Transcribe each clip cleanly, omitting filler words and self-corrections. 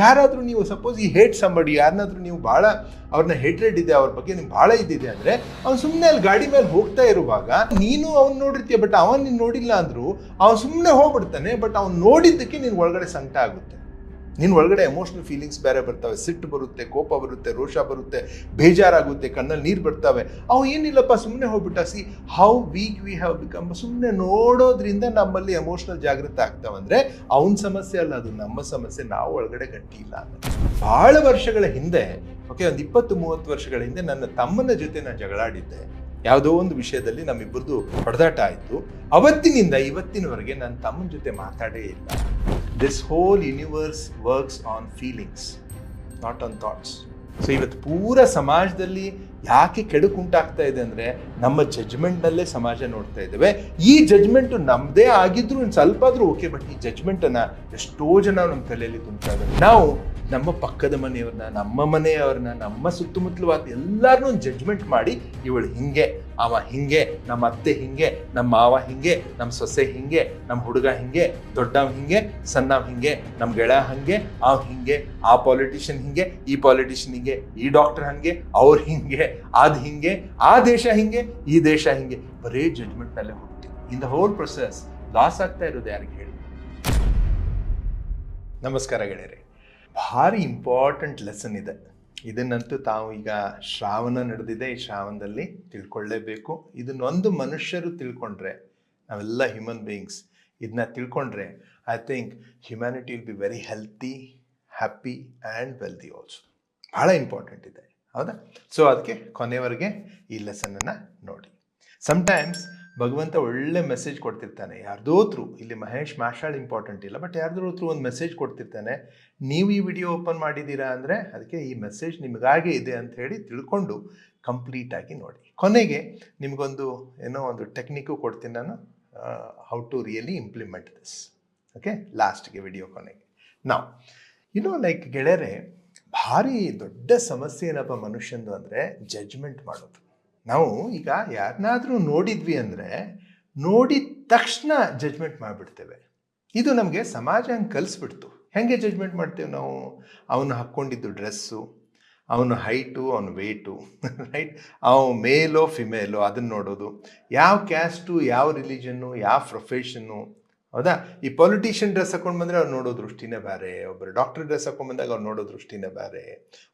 ಯಾರಾದರೂ ನೀವು ಸಪೋಸ್ ಈ ಹೇಟ್ ಸಂಬಡಿ, ಯಾರನ್ನಾದ್ರೂ ನೀವು ಭಾಳ ಅವ್ರನ್ನ ಹೇಟ್ರೆಡ್ ಇದೆ, ಅವ್ರ ಬಗ್ಗೆ ನಿಮ್ಗೆ ಭಾಳ ಇದ್ದಿದೆ ಅಂದರೆ ಅವ್ನು ಸುಮ್ಮನೆ ಅಲ್ಲಿ ಗಾಡಿ ಮೇಲೆ ಹೋಗ್ತಾ ಇರುವಾಗ ನೀನು ಅವ್ನು ನೋಡಿರ್ತೀಯ, ಬಟ್ ಅವನು ನೀನು ನೋಡಿಲ್ಲ ಅಂದರೂ ಅವ್ನು ಸುಮ್ಮನೆ ಹೋಗ್ಬಿಡ್ತಾನೆ. ಬಟ್ ಅವ್ನು ನೋಡಿದ್ದಕ್ಕೆ ನಿನ್ನ ಒಳಗಡೆ ಸಂಕಟ ಆಗುತ್ತೆ, ನಿನ್ನ ಒಳಗಡೆ ಎಮೋಷನಲ್ ಫೀಲಿಂಗ್ಸ್ ಬೇರೆ ಬರ್ತವೆ, ಸಿಟ್ಟು ಬರುತ್ತೆ, ಕೋಪ ಬರುತ್ತೆ, ರೋಷ ಬರುತ್ತೆ, ಬೇಜಾರಾಗುತ್ತೆ, ಕಣ್ಣಲ್ಲಿ ನೀರು ಬರ್ತವೆ. ಅವು ಏನಿಲ್ಲಪ್ಪ ಸುಮ್ಮನೆ ಹೋಗ್ಬಿಟ್ಟ. See how weak we have become. ಸುಮ್ಮನೆ ನೋಡೋದ್ರಿಂದ ನಮ್ಮಲ್ಲಿ ಎಮೋಷನಲ್ ಜಾಗೃತಿ ಆಗ್ತಾವಂದ್ರೆ ಅವನ ಸಮಸ್ಯೆ ಅಲ್ಲ, ಅದು ನಮ್ಮ ಸಮಸ್ಯೆ, ನಾವು ಒಳಗಡೆ ಗಟ್ಟಿ ಇಲ್ಲ. ಬಹಳ ವರ್ಷಗಳ ಹಿಂದೆ, ಓಕೆ, ಒಂದು 20-30 ವರ್ಷಗಳ ಹಿಂದೆ ನನ್ನ ತಮ್ಮನ ಜೊತೆ ನಾನು ಜಗಳಾಡಿದ್ದೆ. ಯಾವುದೋ ಒಂದು ವಿಷಯದಲ್ಲಿ ನಮ್ಮಿಬ್ಬರದು ಹೊಡೆದಾಟ ಆಯಿತು. ಅವತ್ತಿನಿಂದ ಇವತ್ತಿನವರೆಗೆ ನನ್ನ ತಮ್ಮನ ಜೊತೆ ಮಾತಾಡೇ ಇಲ್ಲ. This whole universe works on feelings, not on thoughts. So ಇವತ್ತು ಪೂರ ಸಮಾಜದಲ್ಲಿ ಯಾಕೆ ಕೆಡುಕುಂಟಾಗ್ತಾ ಇದೆ ಅಂದರೆ ನಮ್ಮ ಜಜ್ಮೆಂಟ್ನಲ್ಲೇ ಸಮಾಜ ನೋಡ್ತಾ ಇದ್ದೇವೆ. ಈ ಜಜ್ಮೆಂಟು ನಮ್ಮದೇ ಆಗಿದ್ರು ಇನ್ನು ಸ್ವಲ್ಪ ಆದರೂ ಓಕೆ, ಬಟ್ ಈ ಜಜ್ಮೆಂಟನ್ನು ಎಷ್ಟೋ ಜನ ನಮ್ಮ ತಲೆಯಲ್ಲಿ ತುಂಬ್ತಾ ಇದ್ದಾರೆ. ನಾವು ನಮ್ಮ ಪಕ್ಕದ ಮನೆಯವ್ರನ್ನ, ನಮ್ಮ ಮನೆಯವ್ರನ್ನ, ನಮ್ಮ ಸುತ್ತಮುತ್ತಲವಾದ ಎಲ್ಲರನ್ನೂ ಒಂದು ಜಡ್ಜ್ಮೆಂಟ್ ಮಾಡಿ, ಇವಳು ಹಿಂಗೆ, ಅವ ಹಿಂಗೆ, ನಮ್ಮ ಅತ್ತೆ ಹಿಂಗೆ, ನಮ್ಮ ಮಾವ ಹಿಂಗೆ, ನಮ್ಮ ಸೊಸೆ ಹಿಂಗೆ, ನಮ್ಮ ಹುಡುಗ ಹಿಂಗೆ, ದೊಡ್ಡವ ಹಿಂಗೆ, ಸಣ್ಣವ ಹಿಂಗೆ, ನಮ್ಮ ಗೆಳೆಯ ಹಂಗೆ, ಅವ್ ಹಿಂಗೆ, ಆ ಪಾಲಿಟಿಷಿಯನ್ ಹಿಂಗೆ, ಈ ಪಾಲಿಟಿಷಿಯನ್ ಹಿಂಗೆ, ಈ ಡಾಕ್ಟರ್ ಹಂಗೆ, ಅವ್ರು ಹಿಂಗೆ, ಅದು ಹಿಂಗೆ, ಆ ದೇಶ ಹಿಂಗೆ, ಈ ದೇಶ ಹಿಂಗೆ, ಬರೀ ಜಡ್ಜ್ಮೆಂಟ್ನಲ್ಲೇ ಹೋಗ್ತೀವಿ. ಇನ್ ದ ಹೋಲ್ ಪ್ರೊಸೆಸ್ ಲಾಸ್ ಆಗ್ತಾ ಇರೋದು ಯಾರಿಗೆ ಹೇಳಿ? ನಮಸ್ಕಾರ ಗೆಳೆಯರೆ. ಭಾರಿ ಇಂಪಾರ್ಟೆಂಟ್ ಲೆಸನ್ ಇದೆ. ಇದನ್ನಂತೂ ತಾವು ಈಗ ಶ್ರಾವಣ ನಡೆದಿದೆ, ಈ ಶ್ರಾವಣದಲ್ಲಿ ತಿಳ್ಕೊಳ್ಳೇಬೇಕು. ಇದನ್ನೊಂದು ಮನುಷ್ಯರು ತಿಳ್ಕೊಂಡ್ರೆ, ನಾವೆಲ್ಲ ಹ್ಯೂಮನ್ ಬೀಯಿಂಗ್ಸ್ ಇದನ್ನ ತಿಳ್ಕೊಂಡ್ರೆ, I think humanity will be very healthy, happy and wealthy also. ಭಾಳ ಇಂಪಾರ್ಟೆಂಟ್ ಇದೆ, ಹೌದಾ? ಸೊ ಅದಕ್ಕೆ ಕೊನೆಯವರೆಗೆ ಈ ಲೆಸನನ್ನು ನೋಡಿ. ಸಮ್ಟೈಮ್ಸ್ ಭಗವಂತ ಒಳ್ಳೆ ಮೆಸೇಜ್ ಕೊಡ್ತಿರ್ತಾನೆ ಯಾರ್ದೋ ಥ್ರೂ. ಇಲ್ಲಿ ಮಹೇಶ್ ಮಾಷಾಳ್ ಇಂಪಾರ್ಟೆಂಟ್ ಇಲ್ಲ, ಬಟ್ ಯಾರ್ದೋ ಥ್ರೂ ಒಂದು ಮೆಸೇಜ್ ಕೊಡ್ತಿರ್ತಾನೆ. ನೀವು ಈ ವಿಡಿಯೋ ಓಪನ್ ಮಾಡಿದ್ದೀರಾ ಅಂದರೆ ಅದಕ್ಕೆ ಈ ಮೆಸೇಜ್ ನಿಮಗಾಗೆ ಇದೆ ಅಂತ ಹೇಳಿ ತಿಳ್ಕೊಂಡು ಕಂಪ್ಲೀಟಾಗಿ ನೋಡಿ. ಕೊನೆಗೆ ನಿಮಗೊಂದು ಏನೋ ಒಂದು ಟೆಕ್ನಿಕ್ಕು ಕೊಡ್ತೀನಿ ನಾನು, how to really implement this. Okay, ಲಾಸ್ಟ್ಗೆ ವಿಡಿಯೋ ಕೊನೆಗೆ. ನಾವು ಲೈಕ್ ಗೆಳೆಯರೆ, ಭಾರಿ ದೊಡ್ಡ ಸಮಸ್ಯೆ ಏನಪ್ಪ ಮನುಷ್ಯಂದು ಅಂದರೆ ಜಡ್ಜ್ಮೆಂಟ್ ಮಾಡೋದು. ನಾವು ಈಗ ಯಾರನ್ನಾದರೂ ನೋಡಿದ್ವಿ ಅಂದರೆ ನೋಡಿದ ತಕ್ಷಣ ಜಡ್ಜ್ಮೆಂಟ್ ಮಾಡಿಬಿಡ್ತೇವೆ. ಇದು ನಮಗೆ ಸಮಾಜ ಹಂಗೆ ಕಲಿಸ್ಬಿಡ್ತು. ಹೇಗೆ ಜಡ್ಜ್ಮೆಂಟ್ ಮಾಡ್ತೇವೆ ನಾವು? ಅವನು ಹಾಕ್ಕೊಂಡಿದ್ದು ಡ್ರೆಸ್ಸು, ಅವನು ಹೈಟು, ಅವನು ವೆಯ್ಟು, ರೈಟ್, ಅವನು ಮೇಲೋ ಫಿಮೇಲೋ ಅದನ್ನು ನೋಡೋದು, ಯಾವ ಕ್ಯಾಸ್ಟು, ಯಾವ ರಿಲಿಜನ್ನು, ಯಾವ ಪ್ರೊಫೆಷನ್ನು, ಹೌದಾ? ಈ ಪೊಲಿಟಿಷಿಯನ್ ಡ್ರೆಸ್ ಹಾಕೊಂಡು ಬಂದರೆ ಅವ್ರು ನೋಡೋ ದೃಷ್ಟಿನೇ ಬೇರೆ, ಒಬ್ಬರು ಡಾಕ್ಟರ್ ಡ್ರೆಸ್ ಹಾಕೊಂಡು ಬಂದಾಗ ಅವ್ರು ನೋಡೋ ದೃಷ್ಟಿನೇ ಬೇರೆ,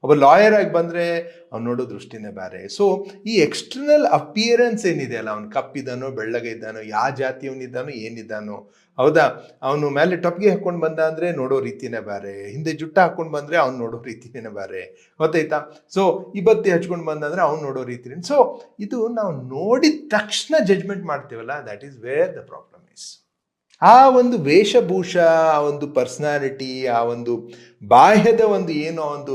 ಒಬ್ಬ ಲಾಯರ್ ಆಗಿ ಬಂದರೆ ಅವ್ನು ನೋಡೋ ದೃಷ್ಟಿನೇ ಬೇರೆ. ಸೊ ಈ ಎಕ್ಸ್ಟರ್ನಲ್ ಅಪಿಯರೆನ್ಸ್ ಏನಿದೆ ಅಲ್ಲ, ಅವ್ನು ಕಪ್ಪಿದ್ದಾನೋ ಬೆಳ್ಳಗೆ ಇದ್ದಾನೋ, ಯಾವ ಜಾತಿಯವನಿದ್ದಾನೋ ಏನಿದ್ದಾನೋ, ಹೌದಾ? ಅವನು ಮೇಲೆ ಟೊಪ್ಪಿಗೆ ಹಾಕ್ಕೊಂಡು ಬಂದ ಅಂದರೆ ನೋಡೋ ರೀತಿನೇ ಬೇರೆ, ಹಿಂದೆ ಜುಟ್ಟ ಹಾಕ್ಕೊಂಡು ಬಂದರೆ ಅವ್ನು ನೋಡೋ ರೀತಿನೇ ಬೇರೆ, ಗೊತ್ತಾಯ್ತಾ? ಸೊ ಈ ಬತ್ತಿ ಹಚ್ಕೊಂಡು ಬಂದಂದರೆ ಅವ್ನು ನೋಡೋ ರೀತಿ. ಸೊ ಇದು ನಾವು ನೋಡಿದ ತಕ್ಷಣ ಜಡ್ಜ್ಮೆಂಟ್ ಮಾಡ್ತೀವಲ್ಲ, that is where the problem is. ಆ ಒಂದು ವೇಷಭೂಷ, ಆ ಒಂದು ಪರ್ಸ್ನಾಲಿಟಿ, ಆ ಒಂದು ಬಾಹ್ಯದ ಒಂದು ಏನೋ ಒಂದು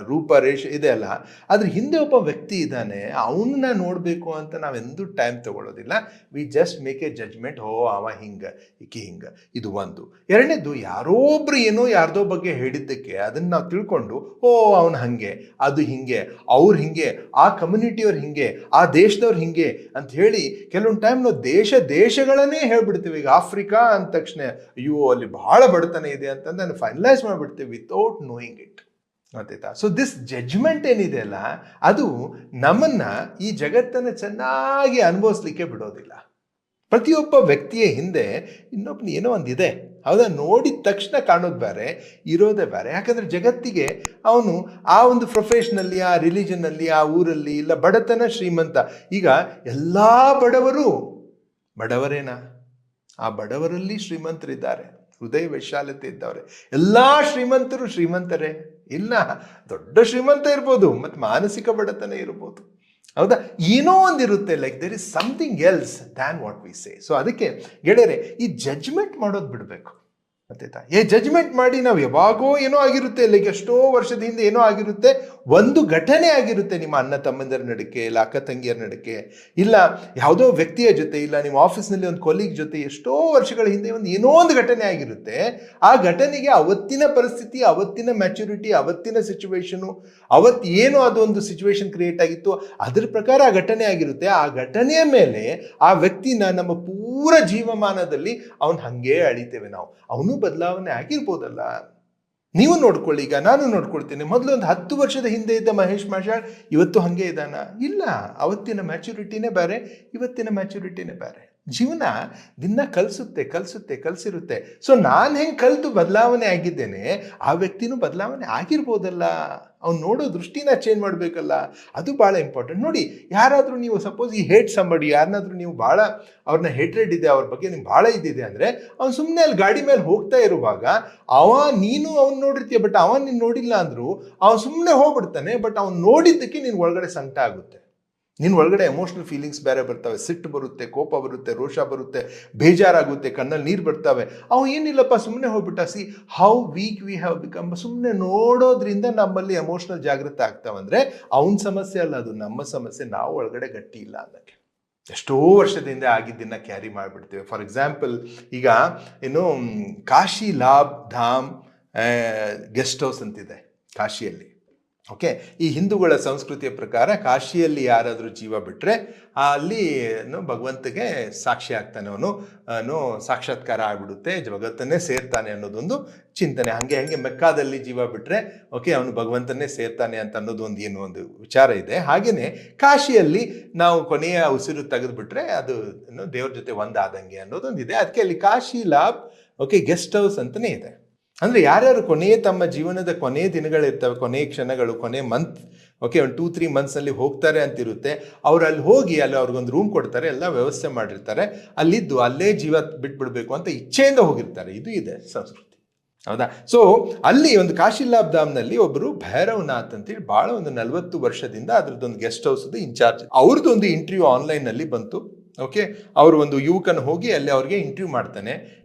ರೂಪರೇಷ ಇದೆ ಅಲ್ಲ, ಅದ್ರ ಹಿಂದೆ ಒಬ್ಬ ವ್ಯಕ್ತಿ ಇದ್ದಾನೆ, ಅವನ್ನ ನೋಡಬೇಕು ಅಂತ ನಾವೆಂದೂ ಟೈಮ್ ತಗೊಳ್ಳೋದಿಲ್ಲ. We just make a judgment, oh ಅವ ಹಿಂಗೆ, ಈಕಿ ಹಿಂಗೆ. ಇದು ಒಂದು. ಎರಡನೇದು, ಯಾರೋ ಒಬ್ರು ಏನೋ ಯಾರ್ದೋ ಬಗ್ಗೆ ಹೇಳಿದ್ದಕ್ಕೆ ಅದನ್ನು ನಾವು ತಿಳ್ಕೊಂಡು, ಓ ಅವನು ಹಾಗೆ, ಅದು ಹಿಂಗೆ, ಅವ್ರು ಹಿಂಗೆ, ಆ ಕಮ್ಯುನಿಟಿಯವ್ರು ಹಿಂಗೆ, ಆ ದೇಶದವ್ರು ಹಿಂಗೆ ಅಂತ ಹೇಳಿ ಕೆಲವೊಂದು ಟೈಮ್ ನಾವು ದೇಶಗಳನ್ನೇ ಹೇಳ್ಬಿಡ್ತೀವಿ. ಈಗ ಆಫ್ರಿಕಾ ಅಂದ ತಕ್ಷಣ ಅಯ್ಯೋ ಅಲ್ಲಿ ಬಹಳ ಬಡತನ ಇದೆ ಅಂತ ನಾನು ಫೈನಲೈಸ್ ಮಾಡಿಬಿಡ್ತೀವಿ ವಿತೌಟ್ ನೋಯಿಂಗ್ ಇಟ್, ಗೊತ್ತಾಯ್ತಾ? ಸೊ ದಿಸ್ ಜಡ್ಜ್ಮೆಂಟ್ ಏನಿದೆ ಅಲ್ಲ, ಅದು ನಮ್ಮನ್ನ ಈ ಜಗತ್ತನ್ನು ಚೆನ್ನಾಗಿ ಅನುಭವಿಸ್ಲಿಕ್ಕೆ ಬಿಡೋದಿಲ್ಲ. ಪ್ರತಿಯೊಬ್ಬ ವ್ಯಕ್ತಿಯ ಹಿಂದೆ ಇನ್ನೊಬ್ಬನ ಏನೋ ಒಂದಿದೆ, ಹೌದಾ? ನೋಡಿದ ತಕ್ಷಣ ಕಾಣೋದು ಬೇರೆ, ಇರೋದೇ ಬೇರೆ. ಯಾಕಂದರೆ ಜಗತ್ತಿಗೆ ಅವನು ಆ ಒಂದು ಪ್ರೊಫೆಷನಲ್ಲಿ, ಆ ರಿಲಿಜನ್ನಲ್ಲಿ, ಆ ಊರಲ್ಲಿ, ಇಲ್ಲ ಬಡತನ ಶ್ರೀಮಂತ. ಈಗ ಎಲ್ಲ ಬಡವರು ಬಡವರೇನಾ? ಆ ಬಡವರಲ್ಲಿ ಶ್ರೀಮಂತರಿದ್ದಾರೆ, ಹೃದಯ ವೈಶಾಲ್ಯತೆ ಇದ್ದವ್ರೆ. ಎಲ್ಲ ಶ್ರೀಮಂತರು ಶ್ರೀಮಂತರೇ? ಇಲ್ಲ, ದೊಡ್ಡ ಶ್ರೀಮಂತ ಇರ್ಬೋದು, ಮತ್ತು ಮಾನಸಿಕ ಬಡತನ ಇರ್ಬೋದು, ಹೌದಾ? ಏನೋ ಒಂದಿರುತ್ತೆ, like there is something else than what we say. So ಅದಕ್ಕೆ ಗೆಳೆಯರೆ, ಈ ಜಡ್ಜ್ಮೆಂಟ್ ಮಾಡೋದು ಬಿಡಬೇಕು, ಗೊತ್ತಾಯ್ತಾ? ಜಡ್ಜ್ಮೆಂಟ್ ಮಾಡಿ ನಾವು ಯಾವಾಗೋ ಏನೋ ಆಗಿರುತ್ತೆ, ಲೈಕ್ ಎಷ್ಟೋ ವರ್ಷದ ಹಿಂದೆ ಏನೋ ಆಗಿರುತ್ತೆ, ಒಂದು ಘಟನೆ ಆಗಿರುತ್ತೆ, ನಿಮ್ಮ ಅಣ್ಣ ತಮ್ಮಂದರ ನಡಕೆ, ಇಲ್ಲ ಅಕ್ಕ ತಂಗಿಯರ ನಡಕೆ, ಇಲ್ಲ ಯಾವುದೋ ವ್ಯಕ್ತಿಯ ಜೊತೆ, ಇಲ್ಲ ನಿಮ್ಮ ಆಫೀಸ್ನಲ್ಲಿ ಒಂದು ಕೊಲೀಗ್ ಜೊತೆ ಎಷ್ಟೋ ವರ್ಷಗಳ ಹಿಂದೆ ಒಂದು ಏನೋ ಒಂದು ಘಟನೆ ಆಗಿರುತ್ತೆ. ಆ ಘಟನೆಗೆ ಅವತ್ತಿನ ಪರಿಸ್ಥಿತಿ, ಅವತ್ತಿನ ಮ್ಯಾಚುರಿಟಿ, ಅವತ್ತಿನ ಸಿಚುವೇಶನು, ಅವತ್ತು ಏನು ಅದೊಂದು ಸಿಚುವೇಶನ್ ಕ್ರಿಯೇಟ್ ಆಗಿತ್ತು, ಅದ್ರ ಪ್ರಕಾರ ಆ ಘಟನೆ ಆಗಿರುತ್ತೆ. ಆ ಘಟನೆಯ ಮೇಲೆ ಆ ವ್ಯಕ್ತಿನ ನಮ್ಮ ಪೂರ ಜೀವಮಾನದಲ್ಲಿ ಅವನು ಹಾಗೇ ಅಳಿತೇವೆ ನಾವು. ಅವನು ಬದಲಾವಣೆ ಆಗಿರ್ಬೋದಲ್ಲ, ನೀವು ನೋಡ್ಕೊಳ್ಳಿ, ಈಗ ನಾನು ನೋಡ್ಕೊಳ್ತೀನಿ. ಮೊದಲು ಒಂದು 10 ವರ್ಷದ ಹಿಂದೆ ಇದ್ದ ಮಹೇಶ್ ಮಾಷಾಳ್ ಇವತ್ತು ಹಾಗೆ ಇದ್ದಾನ? ಇಲ್ಲ. ಅವತ್ತಿನ ಮ್ಯಾಚುರಿಟಿನೇ ಬೇರೆ, ಇವತ್ತಿನ ಮ್ಯಾಚುರಿಟಿನೇ ಬೇರೆ. ಜೀವನ ದಿನ ಕಲಿಸಿರುತ್ತೆ. ಸೊ ನಾನು ಹೆಂಗೆ ಕಲಿತು ಬದಲಾವಣೆ ಆಗಿದ್ದೇನೆ, ಆ ವ್ಯಕ್ತಿನೂ ಬದಲಾವಣೆ ಆಗಿರ್ಬೋದಲ್ಲ. ಅವ್ನು ನೋಡೋ ದೃಷ್ಟಿನ ಚೇಂಜ್ ಮಾಡಬೇಕಲ್ಲ, ಅದು ಭಾಳ ಇಂಪಾರ್ಟೆಂಟ್. ನೋಡಿ, ಯಾರಾದರೂ ನೀವು ಸಪೋಸ್ ಈ ಹೇಟ್ ಸಂಬಡಿ, ಯಾರನ್ನಾದ್ರೂ ನೀವು ಭಾಳ ಅವ್ರನ್ನ ಹೇಟ್ರೆಡ್ ಇದೆ, ಅವ್ರ ಬಗ್ಗೆ ನಿಮ್ಗೆ ಭಾಳ ಇದ್ದಿದೆ ಅಂದರೆ, ಅವ್ನು ಸುಮ್ಮನೆ ಅಲ್ಲಿ ಗಾಡಿ ಮೇಲೆ ಹೋಗ್ತಾ ಇರುವಾಗ ನೀನು ಅವ್ನು ನೋಡಿರ್ತೀಯ, ಬಟ್ ನೀನು ನೋಡಿಲ್ಲ ಅಂದರೂ ಅವ್ನು ಸುಮ್ಮನೆ ಹೋಗ್ಬಿಡ್ತಾನೆ. ಬಟ್ ಅವ್ನು ನೋಡಿದ್ದಕ್ಕೆ ನಿನ್ನ ಒಳಗಡೆ ಸಂಕಟ ಆಗುತ್ತೆ, ನಿನ್ನ ಒಳಗಡೆ ಎಮೋಷ್ನಲ್ ಫೀಲಿಂಗ್ಸ್ ಬೇರೆ ಬರ್ತವೆ. ಸಿಟ್ಟು ಬರುತ್ತೆ, ಕೋಪ ಬರುತ್ತೆ, ರೋಷ ಬರುತ್ತೆ, ಬೇಜಾರಾಗುತ್ತೆ, ಕಣ್ಣಲ್ಲಿ ನೀರು ಬರ್ತವೆ. ಏನಿಲ್ಲಪ್ಪ ಸುಮ್ಮನೆ ಹೋಗ್ಬಿಟ್ಟ. See how weak we have become. ಸುಮ್ಮನೆ ನೋಡೋದ್ರಿಂದ ನಮ್ಮಲ್ಲಿ ಎಮೋಷ್ನಲ್ ಜಾಗೃತಿ ಆಗ್ತಾವಂದ್ರೆ ಅವನ ಸಮಸ್ಯೆ ಅಲ್ಲ, ಅದು ನಮ್ಮ ಸಮಸ್ಯೆ. ನಾವು ಒಳಗಡೆ ಗಟ್ಟಿ ಇಲ್ಲ ಅನ್ನೋಕ್ಕೆ. ಎಷ್ಟೋ ವರ್ಷದಿಂದ ಆಗಿದ್ದನ್ನ ಕ್ಯಾರಿ ಮಾಡಿಬಿಡ್ತೇವೆ. ಫಾರ್ ಎಕ್ಸಾಂಪಲ್, ಈಗ ಏನು ಕಾಶಿ ಲಾಭ್ ಧಾಮ್ ಗೆಸ್ಟ್ ಹೌಸ್ ಅಂತಿದೆ ಕಾಶಿಯಲ್ಲಿ. ಓಕೆ, ಈ ಹಿಂದೂಗಳ ಸಂಸ್ಕೃತಿಯ ಪ್ರಕಾರ ಕಾಶಿಯಲ್ಲಿ ಯಾರಾದರೂ ಜೀವ ಬಿಟ್ಟರೆ ಅಲ್ಲಿ ಭಗವಂತಗೆ ಸಾಕ್ಷಿ ಆಗ್ತಾನೆ, ಅವನು ಸಾಕ್ಷಾತ್ಕಾರ ಆಗಿಬಿಡುತ್ತೆ, ಜಗತ್ತನ್ನೇ ಸೇರ್ತಾನೆ ಅನ್ನೋದೊಂದು ಚಿಂತನೆ. ಹಾಗೆ ಮೆಕ್ಕಾದಲ್ಲಿ ಜೀವ ಬಿಟ್ಟರೆ ಓಕೆ ಅವನು ಭಗವಂತನ್ನೇ ಸೇರ್ತಾನೆ ಅಂತ ಅನ್ನೋದು ಒಂದು ವಿಚಾರ ಇದೆ. ಹಾಗೆಯೇ ಕಾಶಿಯಲ್ಲಿ ನಾವು ಕೊನೆಯ ಉಸಿರು ತೆಗೆದುಬಿಟ್ರೆ ಅದು ದೇವ್ರ ಜೊತೆ ಒಂದಾದಂಗೆ ಅನ್ನೋದೊಂದಿದೆ. ಅದಕ್ಕೆ ಅಲ್ಲಿ Kashi Labh okay guest house ಅಂತಲೇ ಇದೆ. ಅಂದರೆ ಯಾರ್ಯಾರು ತಮ್ಮ ಜೀವನದ ಕೊನೆಯ ದಿನಗಳಿರ್ತವೆ, ಕೊನೆಯ ಕ್ಷಣಗಳು, ಕೊನೆ ಮಂತ್ ಓಕೆ ಒಂದು 2-3 ಮಂತ್ಸಲ್ಲಿ ಹೋಗ್ತಾರೆ ಅಂತಿರುತ್ತೆ. ಅವ್ರು ಅಲ್ಲಿ ಹೋಗಿ ಅಲ್ಲಿ ಅವ್ರಿಗೊಂದು ರೂಮ್ ಕೊಡ್ತಾರೆ, ಎಲ್ಲ ವ್ಯವಸ್ಥೆ ಮಾಡಿರ್ತಾರೆ, ಅಲ್ಲಿದ್ದು ಅಲ್ಲೇ ಜೀವ ಬಿಟ್ಬಿಡ್ಬೇಕು ಅಂತ ಇಚ್ಛೆಯಿಂದ ಹೋಗಿರ್ತಾರೆ. ಇದು ಇದೆ ಸಂಸ್ಕೃತಿ, ಹೌದಾ? ಸೊ ಅಲ್ಲಿ ಒಂದು ಕಾಶಿಲಾಬ್ ಧಾಮ್ನಲ್ಲಿ ಒಬ್ಬರು ಭೈರವನಾಥ್ ಅಂತೇಳಿ ಭಾಳ ಒಂದು 40 ವರ್ಷದಿಂದ ಅದ್ರದ್ದೊಂದು ಗೆಸ್ಟ್ ಹೌಸ್ದು ಇನ್ಚಾರ್ಜ್. ಅವ್ರದ್ದೊಂದು ಇಂಟರ್ವ್ಯೂ ಆನ್ಲೈನಲ್ಲಿ ಬಂತು. ಓಕೆ, ಅವರು ಒಂದು ಯುವಕನ ಹೋಗಿ ಅಲ್ಲಿ ಅವ್ರಿಗೆ ಇಂಟರ್ವ್ಯೂ ಮಾಡ್ತಾನೆ.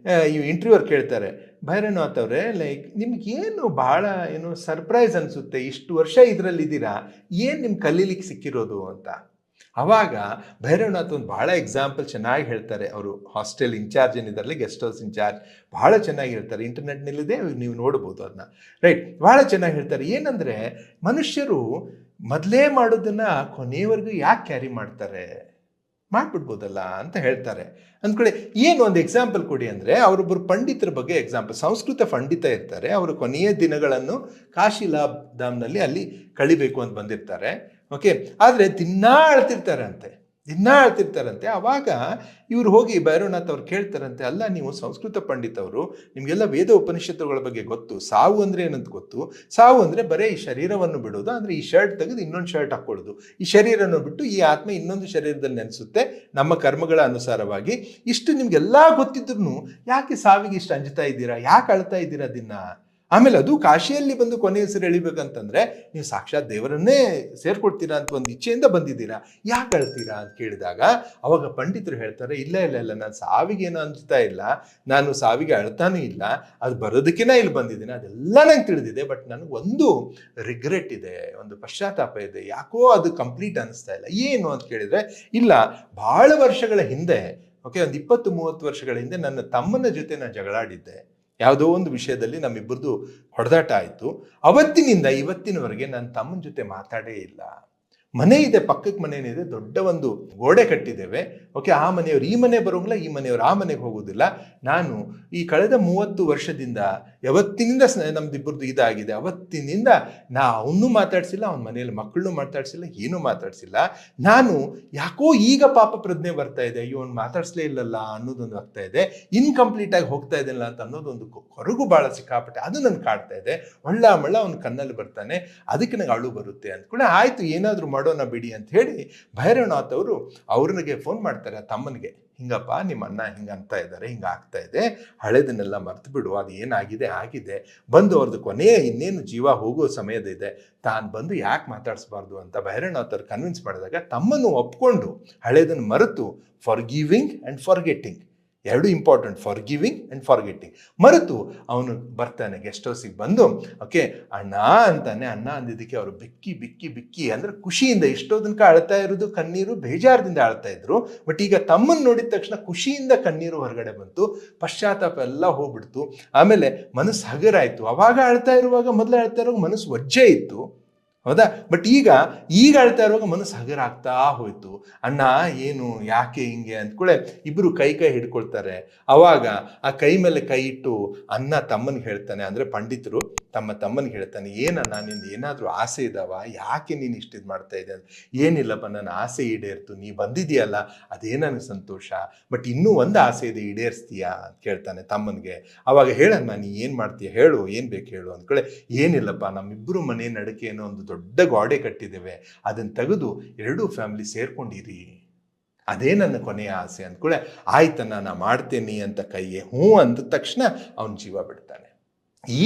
ಈ ಇಂಟರ್ವ್ಯೂವರ್ ಕೇಳ್ತಾರೆ, ಭೈರವನಾಥ್ ಅವರೇ, ಲೈಕ್ ನಿಮ್ಗೇನು ಭಾಳ ಸರ್ಪ್ರೈಸ್ ಅನಿಸುತ್ತೆ, ಇಷ್ಟು ವರ್ಷ ಇದರಲ್ಲಿದ್ದೀರಾ, ಏನು ನಿಮ್ಗೆ ಕಲೀಲಿಕ್ಕೆ ಸಿಕ್ಕಿರೋದು ಅಂತ. ಆವಾಗ ಭೈರವನಾಥ್ ಒಂದು ಭಾಳ ಎಕ್ಸಾಂಪಲ್ ಚೆನ್ನಾಗಿ ಹೇಳ್ತಾರೆ. ಅವರು ಹಾಸ್ಟೆಲ್ ಇನ್ಚಾರ್ಜ್ ಏನಿದಾರಲ್ಲ, ಗೆಸ್ಟ್ ಹೌಸ್ ಇನ್ಚಾರ್ಜ್, ಭಾಳ ಚೆನ್ನಾಗಿ ಹೇಳ್ತಾರೆ. ಇಂಟರ್ನೆಟ್ನಲ್ಲಿದೆ, ನೀವು ನೋಡ್ಬೋದು ಅದನ್ನ. ರೈಟ್, ಭಾಳ ಚೆನ್ನಾಗಿ ಹೇಳ್ತಾರೆ. ಏನಂದರೆ ಮನುಷ್ಯರು ಮೊದಲೇ ಮಾಡೋದನ್ನು ಕೊನೆಯವರೆಗೂ ಯಾಕೆ ಕ್ಯಾರಿ ಮಾಡ್ತಾರೆ, ಮಾಡಿಬಿಡ್ಬೋದಲ್ಲ ಅಂತ ಹೇಳ್ತಾರೆ. ಅಂದ್ಕೊಳ್ಳಿ, ಏನು ಒಂದು ಎಕ್ಸಾಂಪಲ್ ಕೊಡಿ ಅಂದರೆ, ಅವರೊಬ್ಬರು ಪಂಡಿತರ ಬಗ್ಗೆ ಎಕ್ಸಾಂಪಲ್. ಸಂಸ್ಕೃತ ಪಂಡಿತ ಇರ್ತಾರೆ, ಅವರು ಕೊನೆಯ ದಿನಗಳನ್ನು ಕಾಶಿಲಾಬ್ ಧಾಮ್ನಲ್ಲಿ ಅಲ್ಲಿ ಕಳಿಬೇಕು ಅಂತ ಬಂದಿರ್ತಾರೆ. ಓಕೆ, ಆದರೆ ದಿನಾ ಅಳ್ತಿರ್ತಾರಂತೆ. ಆವಾಗ ಇವ್ರು ಹೋಗಿ ಭೈರವನಾಥ್ ಅವ್ರು ಕೇಳ್ತಾರಂತೆ, ಅಲ್ಲ ನೀವು ಸಂಸ್ಕೃತ ಪಂಡಿತವರು, ನಿಮಗೆಲ್ಲ ವೇದ ಉಪನಿಷತ್ತುಗಳ ಬಗ್ಗೆ ಗೊತ್ತು, ಸಾವು ಅಂದರೆ ಏನಂತ ಗೊತ್ತು. ಸಾವು ಅಂದರೆ ಬರೀ ಈ ಶರೀರವನ್ನು ಬಿಡೋದು, ಅಂದರೆ ಈ ಶರ್ಟ್ ತೆಗೆದು ಇನ್ನೊಂದು ಶರ್ಟ್ ಹಾಕ್ಕೊಳ್ಳೋದು, ಈ ಶರೀರವನ್ನು ಬಿಟ್ಟು ಈ ಆತ್ಮ ಇನ್ನೊಂದು ಶರೀರದಲ್ಲಿ ನೆನೆಸುತ್ತೆ ನಮ್ಮ ಕರ್ಮಗಳ ಅನುಸಾರವಾಗಿ. ಇಷ್ಟು ನಿಮಗೆಲ್ಲ ಗೊತ್ತಿದ್ರು ಯಾಕೆ ಸಾವಿಗೆ ಇಷ್ಟು ಅಂಜುತ್ತಾ ಇದ್ದೀರಾ, ಯಾಕೆ ಅಳ್ತಾ ಇದ್ದೀರಾ ದಿನ? ಆಮೇಲೆ ಅದು ಕಾಶಿಯಲ್ಲಿ ಬಂದು ಕೊನೆ ಹೆಸರು ಎಳಿಬೇಕಂತಂದ್ರೆ ನೀವು ಸಾಕ್ಷಾತ್ ದೇವರನ್ನೇ ಸೇರ್ಕೊಡ್ತೀರಾ ಅಂತ ಒಂದು ಇಚ್ಛೆಯಿಂದ ಬಂದಿದ್ದೀರಾ, ಯಾಕೆ ಅಳ್ತೀರಾ ಅಂತ ಕೇಳಿದಾಗ ಅವಾಗ ಪಂಡಿತರು ಹೇಳ್ತಾರೆ, ಇಲ್ಲ ನಾನು ಸಾವಿಗೆ ಏನೋ ಅನ್ಸ್ತಾ ಇಲ್ಲ, ನಾನು ಸಾವಿಗೆ ಅಳ್ತಾನೂ ಇಲ್ಲ, ಅದು ಬರೋದಕ್ಕಿಂತ ಇಲ್ಲಿ ಬಂದಿದ್ದೀನಿ, ಅದೆಲ್ಲ ನಂಗೆ ತಿಳಿದಿದೆ. ಬಟ್ ನನಗೊಂದು ರಿಗ್ರೆಟ್ ಇದೆ, ಒಂದು ಪಶ್ಚಾತ್ತಾಪ ಇದೆ, ಯಾಕೋ ಅದು ಕಂಪ್ಲೀಟ್ ಅನಿಸ್ತಾ ಇಲ್ಲ. ಏನು ಅಂತ ಕೇಳಿದ್ರೆ, ಇಲ್ಲ ಭಾಳ ವರ್ಷಗಳ ಹಿಂದೆ ಓಕೆ ಒಂದು 20-30 ವರ್ಷಗಳ ಹಿಂದೆ ನನ್ನ ತಮ್ಮನ ಜೊತೆ ನಾನು ಜಗಳಾಡಿದ್ದೆ. ಯಾವುದೋ ಒಂದು ವಿಷಯದಲ್ಲಿ ನಮ್ಮಿಬ್ಬರದು ಹೊಡೆದಾಟ ಆಯಿತು. ಅವತ್ತಿನಿಂದ ಇವತ್ತಿನವರೆಗೆ ನನ್ನ ತಮ್ಮನ ಜೊತೆ ಮಾತಾಡೇ ಇಲ್ಲ. ಮನೆ ಇದೆ, ಪಕ್ಕಕ್ಕೆ ಮನೇನಿದೆ, ದೊಡ್ಡ ಒಂದು ಗೋಡೆ ಕಟ್ಟಿದ್ದೇವೆ. ಓಕೆ, ಆ ಮನೆಯವರು ಈ ಮನೆ ಬರೋಂಗಿಲ್ಲ, ಈ ಮನೆಯವರು ಆ ಮನೆಗೆ ಹೋಗೋದಿಲ್ಲ. ನಾನು ಈ ಕಳೆದ 30 ವರ್ಷದಿಂದ ಯಾವತ್ತಿನಿಂದ ನಮ್ದಿಬ್ಬರದು ಇದಾಗಿದೆ, ಅವತ್ತಿನಿಂದ ಅವನ್ನೂ ಮಾತಾಡ್ಸಿಲ್ಲ, ಅವನ ಮನೆಯಲ್ಲಿ ಮಕ್ಕಳನ್ನೂ ಮಾತಾಡ್ಸಿಲ್ಲ, ಏನೂ ಮಾತಾಡ್ಸಿಲ್ಲ. ನಾನು ಯಾಕೋ ಈಗ ಪಾಪ ಪ್ರಜ್ಞೆ ಬರ್ತಾ ಇದೆ, ಅಯ್ಯೋ ಅವ್ನು ಮಾತಾಡ್ಸ್ಲೇ ಇಲ್ಲಲ್ಲ ಅನ್ನೋದೊಂದು ಆಗ್ತಾ ಇದೆ, ಇನ್ಕಂಪ್ಲೀಟಾಗಿ ಹೋಗ್ತಾ ಇದೆಲ್ಲ ಅಂತ ಅನ್ನೋದೊಂದು ಹೊರಗು ಭಾಳ ಸಿಕ್ಕಾಪಟ್ಟೆ, ಅದು ನನಗೆ ಕಾಡ್ತಾ ಇದೆ. ಮಳ್ಳ ಅವನ ಕಣ್ಣಲ್ಲಿ ಬರ್ತಾನೆ, ಅದಕ್ಕೆ ನಂಗೆ ಅಳು ಬರುತ್ತೆ ಅಂದ್ಕೊಂಡೆ. ಆಯಿತು, ಏನಾದರೂ ಮಾಡೋಣ ಬಿಡಿ ಅಂತ ಹೇಳಿ ಭೈರವನಾಥ್ ಅವರು ಅವ್ರನಿಗೆ ಫೋನ್ ಮಾಡ್ತಾರೆ, ತಮ್ಮನಿಗೆ, ಹಿಂಗಪ್ಪ ನಿಮ್ಮ ಅಣ್ಣ ಹಿಂಗೆ ಅಂತ ಇದ್ದಾರೆ, ಹಿಂಗೆ ಆಗ್ತಾ ಇದೆ, ಹಳೆದನ್ನೆಲ್ಲ ಮರ್ತು ಬಿಡು, ಅದು ಏನಾಗಿದೆ ಆಗಿದೆ, ಬಂದು ಅವ್ರದ್ದು ಕೊನೆಯ ಇನ್ನೇನು ಜೀವ ಹೋಗೋ ಸಮಯದಿದೆ, ತಾನು ಬಂದು ಯಾಕೆ ಮಾತಾಡಿಸ್ಬಾರ್ದು ಅಂತ ಭೈರವನಾಥ್ ಅವ್ರು ಕನ್ವಿನ್ಸ್ ಮಾಡಿದಾಗ ತಮ್ಮನ್ನು ಒಪ್ಕೊಂಡು ಹಳೆದನ್ನು ಮರೆತು ಫಾರ್ಗಿವಿಂಗ್ ಆ್ಯಂಡ್ ಫಾರ್ಗೆಟ್ಟಿಂಗ್ ಎರಡು ಇಂಪಾರ್ಟೆಂಟ್, ಫಾರ್ಗಿವಿಂಗ್ ಆ್ಯಂಡ್ ಫಾರ್ಗೆಟ್ಟಿಂಗ್, ಮರೆತು ಅವನು ಬರ್ತಾನೆ ಗೆಸ್ಟ್ ಹೌಸಿಗೆ ಬಂದು ಓಕೆ ಅಣ್ಣ ಅಂತಾನೆ. ಅಣ್ಣ ಅಂದಿದ್ದಕ್ಕೆ ಅವರು ಬಿಕ್ಕಿ ಅಂದರೆ ಖುಷಿಯಿಂದ, ಎಷ್ಟೋ ತನಕ ಅಳ್ತಾ ಇರೋದು ಕಣ್ಣೀರು ಬೇಜಾರದಿಂದ ಅಳ್ತಾ ಇದ್ರು. ಬಟ್ ಈಗ ತಮ್ಮನ್ನು ನೋಡಿದ ತಕ್ಷಣ ಖುಷಿಯಿಂದ ಕಣ್ಣೀರು ಹೊರಗಡೆ ಬಂತು, ಪಶ್ಚಾತ್ತಾಪ ಎಲ್ಲ ಹೋಗ್ಬಿಡ್ತು. ಆಮೇಲೆ ಮನಸ್ಸು ಹಗರಾಯಿತು. ಅವಾಗ ಅಳ್ತಾ ಇರುವಾಗ, ಮೊದಲು ಅಳ್ತಾ ಇರುವಾಗ ಮನಸ್ಸು ವಜ್ಜೆ ಇತ್ತು, ಹೌದಾ? ಬಟ್ ಈಗ ಅಳ್ತಾ ಇರುವಾಗ ಮನಸ್ಸು ಹಗರ ಆಗ್ತಾ ಹೋಯ್ತು. ಅಣ್ಣ ಏನು ಯಾಕೆ ಹಿಂಗೆ ಅಂದ್ಕೊಳ್ಳೆ ಇಬ್ಬರು ಕೈ ಹಿಡ್ಕೊಳ್ತಾರೆ. ಅವಾಗ ಆ ಕೈ ಮೇಲೆ ಕೈ ಇಟ್ಟು ಅಣ್ಣ ತಮ್ಮನಿಗೆ ಹೇಳ್ತಾನೆ, ಅಂದರೆ ಪಂಡಿತರು ತಮ್ಮ ತಮ್ಮನಿಗೆ ಹೇಳ್ತಾನೆ, ಏನನ್ನ ನಿಂದು ಏನಾದರೂ ಆಸೆ ಇದ್ದಾವ, ಯಾಕೆ ನೀನು ಇಷ್ಟಿದು ಮಾಡ್ತಾ ಇದ್ದೆ? ಏನಿಲ್ಲಪ್ಪ, ನನ್ನ ಆಸೆ ಈಡೇರ್ತು, ನೀ ಬಂದಿದೆಯಲ್ಲ ಅದೇ ನನಗೆ ಸಂತೋಷ, ಬಟ್ ಇನ್ನೂ ಒಂದು ಆಸೆ ಇದೆ, ಈಡೇರಿಸ್ತೀಯಾ ಅಂತ ಕೇಳ್ತಾನೆ ತಮ್ಮನಿಗೆ. ಅವಾಗ ಹೇಳಮ್ಮ, ನೀ ಏನು ಮಾಡ್ತೀಯ ಹೇಳು, ಏನು ಬೇಕು ಹೇಳು ಅಂದ್ಕೊಳ್ಳೆ. ಏನಿಲ್ಲಪ್ಪ, ನಮ್ಮಿಬ್ಬರು ಮನೆ ನಡಕೆ ಏನೋ ಒಂದು ದೊಡ್ಡ ಗೋಡೆ ಕಟ್ಟಿದ್ದೇವೆ, ಅದನ್ನು ತೆಗೆದು ಎರಡೂ ಫ್ಯಾಮಿಲಿ ಸೇರ್ಕೊಂಡಿರಿ, ಅದೇ ನನ್ನ ಕೊನೆಯ ಆಸೆ ಅಂದ್ಕೊಳ್ಳೆ. ಆಯ್ತನ್ನ, ನಾ ಮಾಡ್ತೇನೆ ಅಂತ ಕೈಯೇ ಹ್ಞೂ ಅಂದ ತಕ್ಷಣ ಅವನ ಜೀವ ಬಿಡ್ತಾನೆ.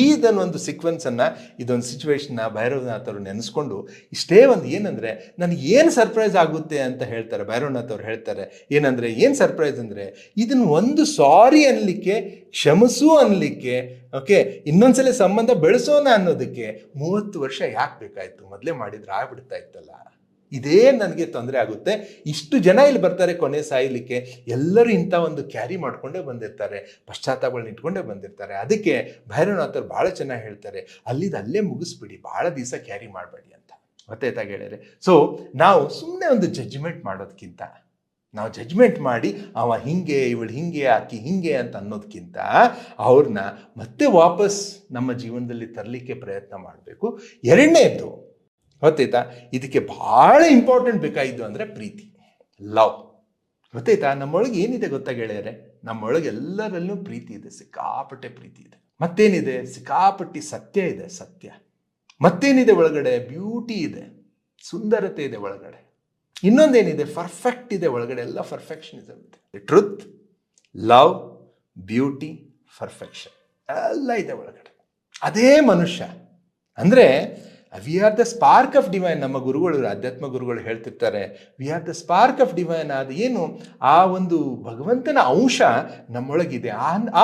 ಇದನ್ನೊಂದು ಸೀಕ್ವೆನ್ಸನ್ನು, ಇದೊಂದು ಸಿಚುವೇಶನ್ನ ಭೈರವನಾಥ್ ಅವರು ನೆನೆಸ್ಕೊಂಡು ಇಷ್ಟೇ ಒಂದು ಏನಂದರೆ, ನನಗೆ ಏನು ಸರ್ಪ್ರೈಸ್ ಆಗುತ್ತೆ ಅಂತ ಹೇಳ್ತಾರೆ ಭೈರವನಾಥ್ ಅವ್ರು. ಹೇಳ್ತಾರೆ ಏನಂದರೆ, ಏನು ಸರ್ಪ್ರೈಸ್ ಅಂದರೆ, ಇದನ್ನು ಒಂದು ಸಾರಿ ಅನ್ನಲಿಕ್ಕೆ, ಕ್ಷಮಿಸು ಅನ್ನಲಿಕ್ಕೆ, ಓಕೆ, ಇನ್ನೊಂದ್ಸಲ ಸಂಬಂಧ ಬೆಳೆಸೋಣ ಅನ್ನೋದಕ್ಕೆ 30 ವರ್ಷ ಯಾಕೆ ಬೇಕಾಯಿತು? ಮೊದಲೇ ಮಾಡಿದ್ರೆ ಆಗ್ಬಿಡ್ತಾ ಇತ್ತಲ್ಲ. ಇದೇ ನನಗೆ ತೊಂದರೆ ಆಗುತ್ತೆ. ಇಷ್ಟು ಜನ ಇಲ್ಲಿ ಬರ್ತಾರೆ ಕೊನೆ ಸಾಯಲಿಕ್ಕೆ, ಎಲ್ಲರೂ ಇಂಥ ಒಂದು ಕ್ಯಾರಿ ಮಾಡ್ಕೊಂಡೇ ಬಂದಿರ್ತಾರೆ, ಪಶ್ಚಾತ್ತಾಪಗಳನ್ನ ಇಟ್ಕೊಂಡೇ ಬಂದಿರ್ತಾರೆ. ಅದಕ್ಕೆ ಭೈರವನಾಥರು ಭಾಳ ಚೆನ್ನಾಗಿ ಹೇಳ್ತಾರೆ, ಅಲ್ಲೇ ಮುಗಿಸ್ಬಿಡಿ, ಭಾಳ ದಿವಸ ಕ್ಯಾರಿ ಮಾಡಬೇಡಿ ಅಂತ. ಗೊತ್ತಾಯ್ತಾ ಗೆಳೆಯರೆ? ಸೊ ನಾವು ಸುಮ್ಮನೆ ಒಂದು ಜಡ್ಜ್ಮೆಂಟ್ ಮಾಡೋದಕ್ಕಿಂತ, ನಾವು ಜಡ್ಜ್ಮೆಂಟ್ ಮಾಡಿ ಅವ ಹಿಂಗೆ, ಇವಳು ಹಿಂಗೆ, ಆಕಿ ಹಿಂಗೆ ಅಂತ ಅನ್ನೋದಕ್ಕಿಂತ ಅವ್ರನ್ನ ಮತ್ತೆ ವಾಪಸ್ ನಮ್ಮ ಜೀವನದಲ್ಲಿ ತರಲಿಕ್ಕೆ ಪ್ರಯತ್ನ ಮಾಡಬೇಕು. ಎರಡನೇದು ಗೊತ್ತಾಯ್ತಾ, ಇದಕ್ಕೆ ಭಾಳ ಇಂಪಾರ್ಟೆಂಟ್ ಬೇಕಾಗಿದ್ದು ಅಂದರೆ ಪ್ರೀತಿ, ಲವ್. ಗೊತ್ತಾಯ್ತಾ, ನಮ್ಮೊಳಗೆ ಏನಿದೆ ಗೊತ್ತಾ ಗೆಳೆಯರೆ? ನಮ್ಮೊಳಗೆ ಎಲ್ಲರಲ್ಲೂ ಪ್ರೀತಿ ಇದೆ, ಸಿಕ್ಕಾಪಟ್ಟೆ ಪ್ರೀತಿ ಇದೆ. ಮತ್ತೇನಿದೆ? ಸಿಕ್ಕಾಪಟ್ಟಿ ಸತ್ಯ ಇದೆ, ಸತ್ಯ. ಮತ್ತೇನಿದೆ ಒಳಗಡೆ? ಬ್ಯೂಟಿ ಇದೆ, ಸುಂದರತೆ ಇದೆ ಒಳಗಡೆ. ಇನ್ನೊಂದೇನಿದೆ? ಪರ್ಫೆಕ್ಟ್ ಇದೆ ಒಳಗಡೆ, ಎಲ್ಲ ಪರ್ಫೆಕ್ಷನಿಸಮ್ ಇದೆ. ಟ್ರುತ್, ಲವ್, ಬ್ಯೂಟಿ, ಪರ್ಫೆಕ್ಷನ್ ಎಲ್ಲ ಇದೆ ಒಳಗಡೆ. ಅದೇ ಮನುಷ್ಯ ಅಂದರೆ we are the spark of divine. ನಮ್ಮ ಗುರುಗಳು, ಅಧ್ಯಾತ್ಮ ಗುರುಗಳು ಹೇಳ್ತಿರ್ತಾರೆ, we are the spark of divine. ಅದು ಏನು? ಆ ಒಂದು ಭಗವಂತನ ಅಂಶ ನಮ್ಮೊಳಗಿದೆ.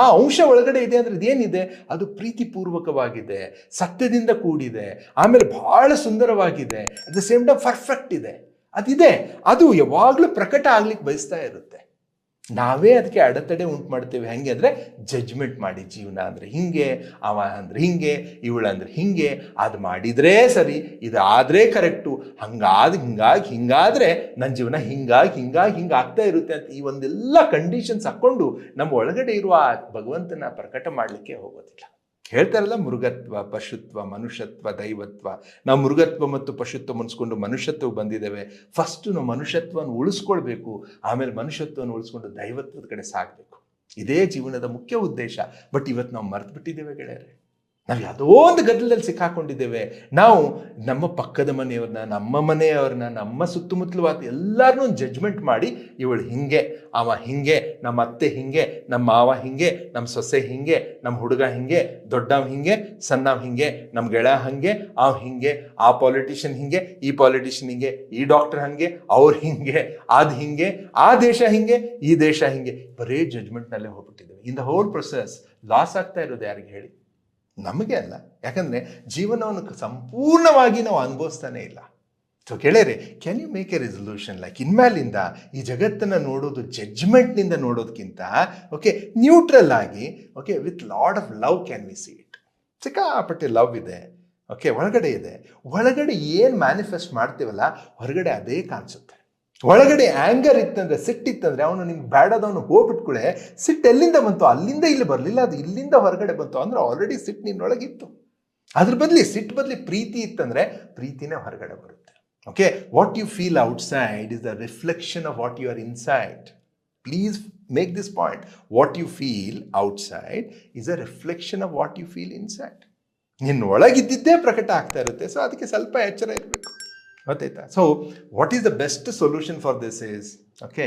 ಆ ಅಂಶ ಒಳಗಡೆ ಇದೆ ಅಂದರೆ ಇದೇನಿದೆ? ಅದು ಪ್ರೀತಿಪೂರ್ವಕವಾಗಿದೆ, ಸತ್ಯದಿಂದ ಕೂಡಿದೆ, ಆಮೇಲೆ ಬಹಳ ಸುಂದರವಾಗಿದೆ, at the same time perfect ಇದೆ. ಅದಿದೆ, ಅದು ಯಾವಾಗಲೂ ಪ್ರಕಟ ಆಗ್ಲಿಕ್ಕೆ ಬಯಸ್ತಾ ಇರುತ್ತೆ. ನಾವೇ ಅದಕ್ಕೆ ಅಡೆತಡೆ ಉಂಟು ಮಾಡ್ತೇವೆ. ಹೆಂಗೆ ಅಂದರೆ ಜಡ್ಜ್ಮೆಂಟ್ ಮಾಡಿ, ಜೀವನ ಅಂದರೆ ಹಿಂಗೆ, ಅವ ಅಂದರೆ ಹಿಂಗೆ, ಇವಳಂದ್ರೆ ಹಿಂಗೆ, ಅದು ಮಾಡಿದರೆ ಸರಿ, ಇದು ಆದರೆ ಕರೆಕ್ಟು, ಹಿಂಗಾದರೆ ನನ್ನ ಜೀವನ ಹಿಂಗೆ ಆಗ್ತಾ ಇರುತ್ತೆ ಅಂತ ಈ ಒಂದೆಲ್ಲ ಕಂಡೀಷನ್ಸ್ ಹಾಕ್ಕೊಂಡು ನಮ್ಮ ಒಳಗಡೆ ಇರುವ ಆ ಭಗವಂತನ ಪ್ರಕಟ ಮಾಡಲಿಕ್ಕೆ ಹೋಗೋದಿಲ್ಲ. ಹೇಳ್ತಾರಲ್ಲ, ಮೃಗತ್ವ, ಪಶುತ್ವ, ಮನುಷ್ಯತ್ವ, ದೈವತ್ವ. ನಾವು ಮೃಗತ್ವ ಮತ್ತು ಪಶುತ್ವ ಮುನ್ಸ್ಕೊಂಡು ಮನುಷ್ಯತ್ವ ಬಂದಿದ್ದೇವೆ. ಫಸ್ಟು ನಾವು ಮನುಷ್ಯತ್ವವನ್ನು ಉಳಿಸ್ಕೊಳ್ಬೇಕು, ಆಮೇಲೆ ಮನುಷ್ಯತ್ವವನ್ನು ಉಳಿಸ್ಕೊಂಡು ದೈವತ್ವದ ಕಡೆ ಸಾಗಬೇಕು. ಇದೇ ಜೀವನದ ಮುಖ್ಯ ಉದ್ದೇಶ. ಬಟ್ ಇವತ್ತು ನಾವು ಮರೆತು ಬಿಟ್ಟಿದ್ದೇವೆ ಗೆಳೆಯರೆ. ನಾವು ಯಾವುದೋ ಒಂದು ಗದ್ದಲದಲ್ಲಿ ಸಿಕ್ಕಾಕೊಂಡಿದ್ದೇವೆ. ನಾವು ನಮ್ಮ ಪಕ್ಕದ ಮನೆಯವ್ರನ್ನ, ನಮ್ಮ ಮನೆಯವ್ರನ್ನ, ನಮ್ಮ ಸುತ್ತಮುತ್ತಲು ಎಲ್ಲರನ್ನೂ ಜಡ್ಜ್ಮೆಂಟ್ ಮಾಡಿ, ಇವಳು ಹಿಂಗೆ, ಅವ ಹಿಂಗೆ, ನಮ್ಮ ಅತ್ತೆ ಹಿಂಗೆ, ನಮ್ಮ ಮಾವ ಹಿಂಗೆ, ನಮ್ಮ ಸೊಸೆ ಹಿಂಗೆ, ನಮ್ಮ ಹುಡುಗ ಹಿಂಗೆ, ದೊಡ್ಡವ ಹಿಂಗೆ, ಸಣ್ಣವ ಹಿಂಗೆ, ನಮ್ಮ ಗೆಳ ಹಂಗೆ, ಅವ್ ಹಿಂಗೆ, ಆ ಪಾಲಿಟಿಷಿಯನ್ ಹಿಂಗೆ, ಈ ಪಾಲಿಟಿಷಿಯನ್ ಹಿಂಗೆ, ಈ ಡಾಕ್ಟರ್ ಹಂಗೆ, ಅವ್ರು ಹಿಂಗೆ, ಅದು ಹಿಂಗೆ, ಆ ದೇಶ ಹಿಂಗೆ, ಈ ದೇಶ ಹಿಂಗೆ, ಬರೀ ಜಡ್ಜ್ಮೆಂಟ್ನಲ್ಲೇ ಹೋಗ್ಬಿಟ್ಟಿದ್ದೇವೆ. In the whole process loss ಆಗ್ತಾ ಇರೋದು ಯಾರಿಗೆ ಹೇಳಿ? ನಮಗೆ ಅಲ್ಲ. ಯಾಕಂದರೆ ಜೀವನವನ್ನು ಸಂಪೂರ್ಣವಾಗಿ ನಾವು ಅನುಭವಿಸ್ತಾನೆ ಇಲ್ಲ. ಸೊ ಗೆಳೆಯರೆ, can you make a resolution like ಇನ್ಮೇಲಿಂದ ಈ ಜಗತ್ತನ್ನು ನೋಡೋದು ಜಡ್ಜ್ಮೆಂಟ್ನಿಂದ ನೋಡೋದಕ್ಕಿಂತ, ಓಕೆ, ನ್ಯೂಟ್ರಲ್ ಆಗಿ, okay, with lot of love can we see it. ಸಿಕ್ಕಾಪಟ್ಟೆ ಲವ್ ಇದೆ, ಓಕೆ, ಒಳಗಡೆ ಇದೆ. ಒಳಗಡೆ ಏನು ಮ್ಯಾನಿಫೆಸ್ಟ್ ಮಾಡ್ತೀವಲ್ಲ, ಹೊರಗಡೆ ಅದೇ ಕಾಣಿಸುತ್ತೆ. ಒಳಗಡೆ ಆ್ಯಂಗರ್ ಇತ್ತಂದರೆ, ಸಿಟ್ಟಿತ್ತಂದರೆ, ಅವನು ನಿಮ್ಗೆ ಬೇಡದವನು ಹೋಗ್ಬಿಟ್ಕೊಳ್ಳೆ, ಸಿಟ್ಟು ಎಲ್ಲಿಂದ ಬಂತು? ಅಲ್ಲಿಂದ ಇಲ್ಲಿ ಬರಲಿಲ್ಲ, ಅದು ಇಲ್ಲಿಂದ ಹೊರಗಡೆ ಬಂತು. ಅಂದರೆ ಆಲ್ರೆಡಿ ಸಿಟ್ಟು ನಿನ್ನೊಳಗಿತ್ತು. ಅದ್ರ ಬದಲಿ ಸಿಟ್ಟು ಬದಲಿ ಪ್ರೀತಿ ಇತ್ತಂದರೆ ಪ್ರೀತಿನೇ ಹೊರಗಡೆ ಬರುತ್ತೆ. Okay, what you feel outside is the reflection of what you are inside. Please make this point. What you feel outside is a reflection of what you feel inside. ನಿನ್ನ ಒಳಗಿದ್ದಿದ್ದೇ ಪ್ರಕಟ ಆಗ್ತಾ ಇರುತ್ತೆ. ಸೊ ಅದಕ್ಕೆ ಸ್ವಲ್ಪ ಎಚ್ಚರ ಇರಬೇಕು. ಗೊತ್ತಾಯ್ತಾ? So what is the best solution for this is, okay,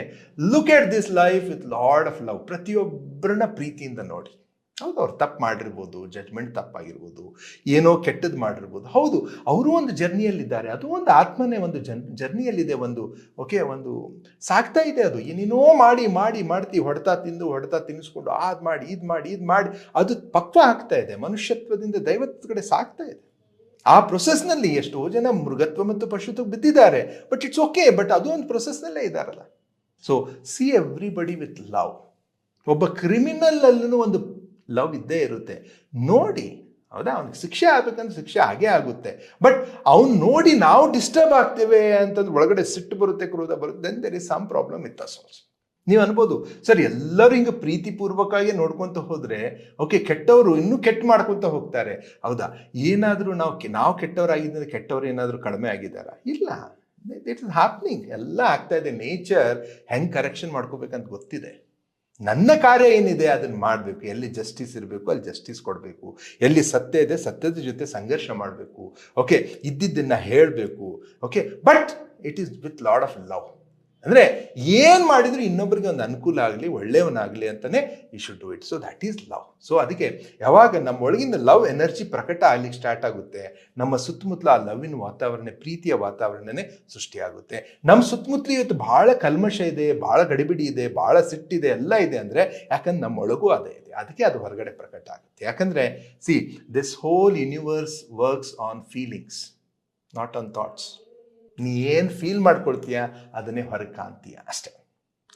look at this life with lot of love. ಪ್ರತಿಯೊಬ್ಬರನ್ನ ಪ್ರೀತಿಯಿಂದ ನೋಡಿ. ಹೌದು, ಅವ್ರು ತಪ್ಪು ಮಾಡಿರ್ಬೋದು, ಜಡ್ಜ್ಮೆಂಟ್ ತಪ್ಪಾಗಿರ್ಬೋದು, ಏನೋ ಕೆಟ್ಟದ್ದು ಮಾಡಿರ್ಬೋದು. ಹೌದು, ಅವರು ಒಂದು ಜರ್ನಿಯಲ್ಲಿದ್ದಾರೆ. ಅದು ಒಂದು ಆತ್ಮನೇ ಒಂದು ಜರ್ನಿಯಲ್ಲಿದೆ. ಒಂದು ಓಕೆ, ಒಂದು ಸಾಗ್ತಾ ಇದೆ. ಅದು ಏನೇನೋ ಮಾಡ್ತೀವಿ, ಹೊಡೆತ ತಿನ್ನಿಸ್ಕೊಂಡು ಅದು ಮಾಡಿ, ಇದು ಮಾಡಿ ಅದು ಪಕ್ವ ಆಗ್ತಾ ಇದೆ. ಮನುಷ್ಯತ್ವದಿಂದ ದೈವತ್ವದ ಕಡೆ ಸಾಗ್ತಾ ಇದೆ. ಆ ಪ್ರೊಸೆಸ್ನಲ್ಲಿ ಎಷ್ಟೋ ಜನ ಮೃಗತ್ವ ಮತ್ತು ಪಶುತ್ವಕ್ಕೆ ಬಿದ್ದಿದ್ದಾರೆ. ಬಟ್ ಇಟ್ಸ್ ಓಕೆ, ಬಟ್ ಅದು ಒಂದು ಪ್ರೊಸೆಸ್ನಲ್ಲೇ ಇದ್ದಾರಲ್ಲ. So C everybody with love. ಒಬ್ಬ ಕ್ರಿಮಿನಲ್ ಅಲ್ಲೂ ಒಂದು ಲವ್ ಇದ್ದೇ ಇರುತ್ತೆ. ನೋಡಿ, ಹೌದಾ, ಅವ್ನಿಗೆ ಶಿಕ್ಷೆ ಆಗ್ಬೇಕಂದ್ರೆ ಶಿಕ್ಷೆ ಆಗೇ ಆಗುತ್ತೆ. ಬಟ್ ಅವ್ನು ನೋಡಿ ನಾವು ಡಿಸ್ಟರ್ಬ್ ಆಗ್ತೇವೆ ಅಂತಂದ್ರೆ ಒಳಗಡೆ ಸಿಟ್ಟು ಬರುತ್ತೆ, ಕ್ರೋಧ ಬರುತ್ತೆ, then there is some problem with us also. ನೀವು ಅನ್ಬೋದು ಸರ್ ಎಲ್ಲರೂ ಹಿಂಗೆ ಪ್ರೀತಿಪೂರ್ವಕವಾಗಿ ನೋಡ್ಕೊಂತ ಹೋದ್ರೆ ಓಕೆ, ಕೆಟ್ಟವರು ಇನ್ನೂ ಕೆಟ್ಟ ಮಾಡ್ಕೊಂತ ಹೋಗ್ತಾರೆ. ಹೌದಾ, ಏನಾದರೂ ನಾವು ಕೆಟ್ಟವರಾಗಿದ್ದರೆ ಕೆಟ್ಟವರು ಏನಾದರೂ ಕಡಿಮೆ ಆಗಿದ್ದಾರಾ? ಇಲ್ಲ, ಇಟ್ ಇಸ್ ಹ್ಯಾಪ್ನಿಂಗ್. ಎಲ್ಲ ಆಗ್ತಾ ಇದೆ. ನೇಚರ್ ಹೆಂಗೆ ಕರೆಕ್ಷನ್ ಮಾಡ್ಕೋಬೇಕಂತ ಗೊತ್ತಿದೆ. ನನ್ನ ಕಾರ್ಯ ಏನಿದೆ ಅದನ್ನು ಮಾಡಬೇಕು. ಎಲ್ಲಿ ಜಸ್ಟಿಸ್ ಇರಬೇಕು ಅಲ್ಲಿ ಜಸ್ಟಿಸ್ ಕೊಡಬೇಕು. ಎಲ್ಲಿ ಸತ್ಯ ಇದೆ ಸತ್ಯದ ಜೊತೆ ಸಂಘರ್ಷ ಮಾಡಬೇಕು. ಓಕೆ, ಇದ್ದಿದ್ದನ್ನು ಹೇಳಬೇಕು. Okay, but it is with lot of love. ಅಂದರೆ ಏನು ಮಾಡಿದ್ರು ಇನ್ನೊಬ್ಬರಿಗೆ ಒಂದು ಅನುಕೂಲ ಆಗಲಿ, ಒಳ್ಳೆಯವನಾಗಲಿ ಅಂತಲೇ you should do it. So that is love. So ಅದಕ್ಕೆ ಯಾವಾಗ ನಮ್ಮ ಒಳಗಿಂದ ಲವ್ ಎನರ್ಜಿ ಪ್ರಕಟ ಆಗ್ಲಿಕ್ಕೆ ಸ್ಟಾರ್ಟ್ ಆಗುತ್ತೆ, ನಮ್ಮ ಸುತ್ತಮುತ್ತಲ ಆ ಲವ್ವಿನ ವಾತಾವರಣ, ಪ್ರೀತಿಯ ವಾತಾವರಣನೇ ಸೃಷ್ಟಿಯಾಗುತ್ತೆ. ನಮ್ಮ ಸುತ್ತಮುತ್ತಲು ಇವತ್ತು ಭಾಳ ಕಲ್ಮಶ ಇದೆ, ಭಾಳ ಗಡಿಬಿಡಿ ಇದೆ, ಭಾಳ ಸಿಟ್ಟಿದೆ, ಎಲ್ಲ ಇದೆ ಅಂದರೆ ಯಾಕಂದ್ರೆ ನಮ್ಮ ಒಳಗೂ ಅದೇ ಇದೆ. ಅದಕ್ಕೆ ಅದು ಹೊರಗಡೆ ಪ್ರಕಟ ಆಗುತ್ತೆ. ಯಾಕಂದರೆ see, this whole universe works on feelings, not on thoughts. ನೀ ಏನು ಫೀಲ್ ಮಾಡ್ಕೊಳ್ತೀಯ ಅದನ್ನೇ ಹೊರಗೆ ಕಾಣ್ತೀಯ ಅಷ್ಟೇ.